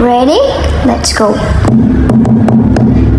Ready? Let's go!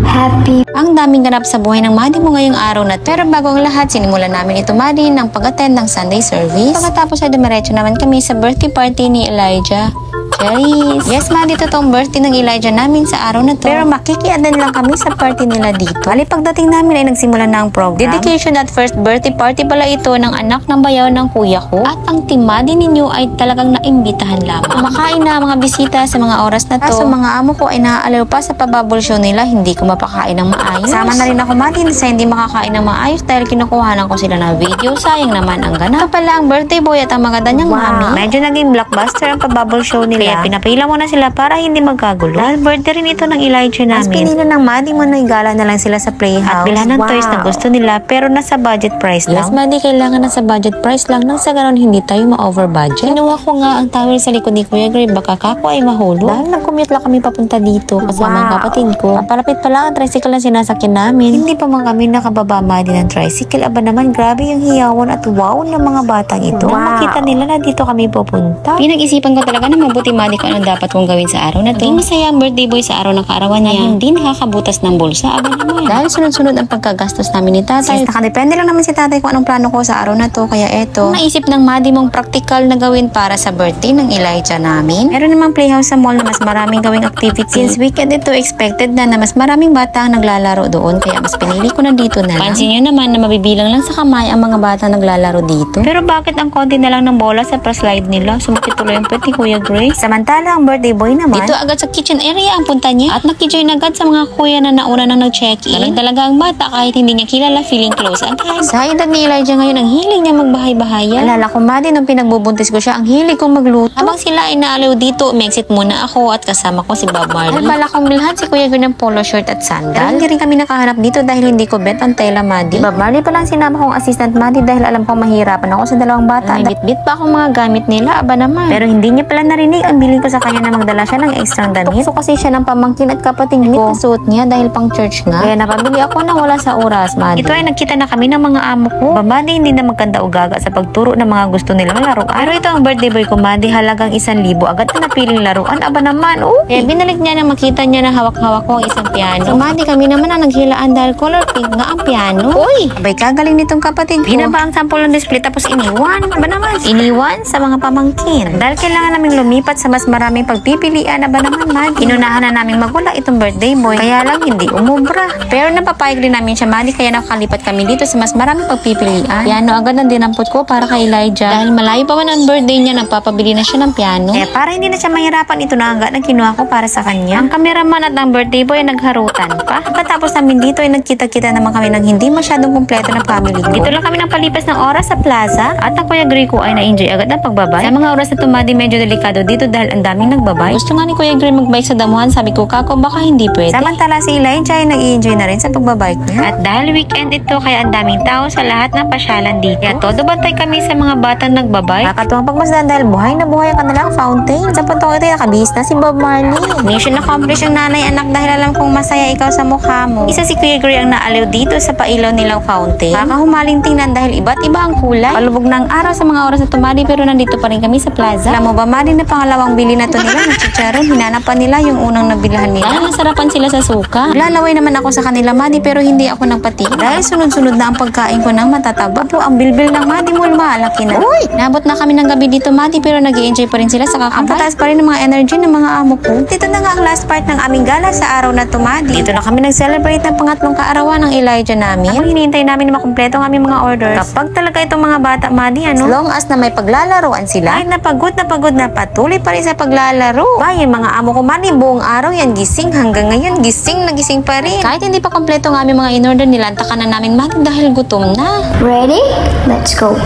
Happy. Ang daming ganap sa buhay ng Madi mo ngayong araw na to. Pero bago ang lahat, sinimulan namin ito Madi ng pag-attend ng Sunday service. Pagkatapos ay dumiretso naman kami sa birthday party ni Elijah. Charis. Yes, Madi, totoong birthday ng Elijah namin sa araw na to. Pero makikiadan lang kami sa party nila dito. Bali, pagdating namin ay nagsimula na ang program. Dedication at first birthday party pala ito ng anak ng bayaw ng kuya ko. At ang team Madi ninyo ay talagang naimbitahan lamang. Makain na mga bisita sa mga oras na to. Kaso mga amo ko ay naaalaw pa sa pabubble show nila, hindi ko mapakain ng maayos. Sama na rin ako Madi sa hindi makakain ng maayos dahil kinukuhanan ko sila ng video. Sayang naman ang ganap. Ito pala ang birthday boy at ang mga danyang mami. Medyo naging blockbuster ang pabubble show nila. Kaya pinapila mo na sila para hindi magkagulo. Dahil birthday rin ito ng Elijah namin. Mas pinili ng Madi mo na igala na lang sila sa playhouse. At bilhan ng toys na gusto nila pero nasa budget price lang. Yes, Madi, kailangan nasa budget price lang nang sa ganon hindi tayo ma-over budget. Kinuha ko nga ang towel sa likod ni Kuya Gray, baka kako ay mahulog. Dahil nag-commute lang kami papunta dito kasama ang kapatid ko. Palapit pa lang ang tricycle na sinasakyan namin. Hindi pa man kami nakababa Madi ng tricycle. Aba naman, grabe yung hiyawan at wow ng mga batang ito. Nang makita nila na dito kami pupunta. Pinag-isipan ko talaga na mabuti Madi kung anong dapat kong gawin sa araw na to. Naging masaya ang birthday boy sa araw ng kaarawan niya. Hindi nakakabutas ng bulsa. Aba naman. Dahil sunod-sunod ang pagkagastos namin ni tatay. Nakadepende lang naman si tatay kung anong plano ko sa araw na to. Kaya eto, naisip ng Madi mong practical na gawin para sa birthday ng Elijah namin. Meron namang playhouse sa mall na mas maraming gawing activity. Since weekend ito, expected na mas maraming bata ang naglalaro doon. Kaya mas pinili ko na dito na lang. Pansin nyo naman na mabibilang lang sa kamay ang mga bata naglalaro dito. Pero bakit ang konti na lang ng bola sa slide nila? Sumakit tuloy ang pet ni Kuya Grace. Samantala ang birthday boy naman, dito agad sa kitchen area ang punta niya at nakijoin agad sa mga kuya na nauna nang nag-check-in. Galing talaga ang bata kahit hindi niya kilala, feeling close agad. Sa edad ni Elijah ngayon, ang hilig niya magbahay-bahayan. Alala ko Madi nung pinagbubuntis ko siya, ang hilig kong magluto. Habang sila ay naaliw dito, umexit muna ako at kasama ko si Bob Marley. Bala kong bilhan si Kuya Gray ng polo shirt at sandal. Hindi rin kami nakahanap dito dahil hindi ko bet ang tela Madi. Bob Marley pa lang sinama kong assistant Madi dahil alam kong mahirapan ako sa dalawang bata. Bit-bit pa akong mga gamit nila, aba naman. Pero hindi niya pala narinig ang bilin ko sa kanya na magdala siya ng extra damit. Tukso kasi siya ng pamangkin at kapatid ko. Suot niya dahil pang church nga. Kaya napabili ako nang wala sa oras, Madi. Ito ay nagkita na kami ng mga amo ko. Madi, hindi na magkanda o gaga sa pagturo ng mga gusto nilang laruan. Pero ito ang birthday boy ko, Madi, halagang 1,000 agad na napiling laruan. Aba naman, Kaya binalik niya na makita niya na hawak-hawak ko ang isang piano. So, Madi, kami naman ang naghilaan dahil color pink nga ang piano. Uy! Abay, kagaling nitong kapatid ko. Binaba ang sample ng display tapos iniwan. Aba naman, iniwan sa mga pamangkin. Dahil kailangan naming lumipat sa mas maraming pagpipilian. Aba naman, Madi. Inunahan na naming magwala itong birthday boy. Kaya lang hindi umubra. Pero napapayag din namin siya, Madi, kaya nakalipat kami dito sa mas maraming pagpipilian. Piano agad ang dinampot ko para kay Elijah. Dahil malayo pa man ang birthday niya, nagpapabili na siya ng piano. Para hindi na siya mahirapan, ito na agad ang kinuha ko para sa kanya. Ang cameraman at ang birthday boy ay nagharutan pa. Pagkatapos namin dito ay nagkita-kita naman kami ng hindi masyadong kumpleto ng family ko. Dito lang kami nang palipas ng oras sa plaza at ang Kuya Gray ko ay na-enjoy agad ang pagbabay. Sa mga oras na tumadi, medyo delikado dito dahil ang daming nagbabay. Gusto nga ni Kuya Gray magbike sa damuhan, sabi ko kako baka hindi pwede. Samantala si Elijah ay nag-i-enjoy na rin sa pagbabike niya. At dahil weekend ito, kaya ang daming tao sa lahat ng pasyalan dito. Kaya todo bantay kami sa mga batang nagbabike. Nakakatuwang pagmasdan dahil buhay na buhay ang kanilang fountain. Sa puntong ito, nakabihis na si Bob Marley. Mission accomplished ang nanay anak dahil alam kong masaya ikaw sa mukha mo. Isa si Kuya Gray ang naaliw dito sa pailaw nilang fountain. Kakahumaling tingnan dahil iba't iba ang kulay. Palubog ng araw sa mga oras na tumadi pero nandito pa rin kami sa plaza. Alam mo ba Madi na pangalawang bili na to nila ng chicharon. Hinanap pa nila yung unang nabilhan nila. Dahil nasarapan sila sa suka. Lalaway naman ako sa kanila Madi pero hindi ako nagpatingin. Dahil sunod-sunod na ang pagkain ko ng matataba. Po, ang bilbil ng Madi mo lumalaki na. Uy! Nabot na kami ng gabi dito Madi pero nag-i-enjoy pa rin sila sa kakabay. Ang tataas pa rin ng mga energy ng mga amo ko. Dito na nga ang last part ng aming gala sa araw na tumadi. Dito na kami nag-celebrate ng pangatlong kaarawan ng Elijah namin. Ang hinihintay namin na makumpleto ang aming mga orders. Kapag talaga itong mga bata Madi, as long as na may paglalaroan sila, kahit napagod na patuloy pa rin sa paglalaro. Yung mga amo ko Madi, buong araw yan gising hanggang ngayon, gising na gising pa rin. Kahit hindi pa kompleto ang aming mga in-order nila, antakan na namin Madi dahil gutom na. Ready? Let's go!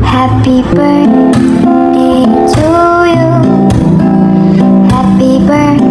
Happy birthday to you. Happy birthday.